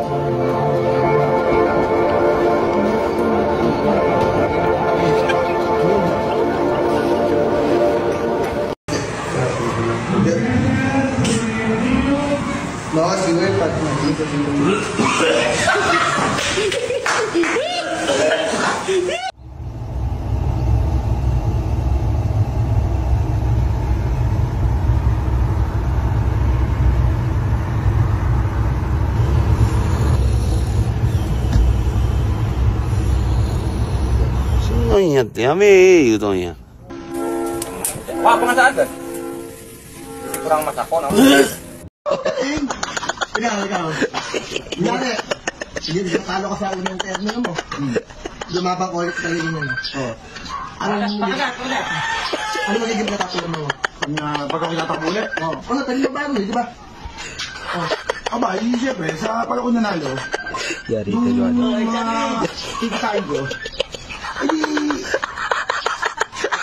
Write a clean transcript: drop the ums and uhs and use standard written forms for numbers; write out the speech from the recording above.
No, si güey, para que me Sino yan? Yami, ito yan. Wah, kung nasaan ka? Kurang mas ako, no? Ikaw. Yari. Sige, talo ka sa unang termino mo. Lumabang ulit sa linya mo. Ano magiging natapos mo? Pag ako tinatakbo ulit? Ano, talino ba mo, di ba? Aba, siyempre, sa pala ko nanalo. Yari ka, Juan. Mga kikitain ko,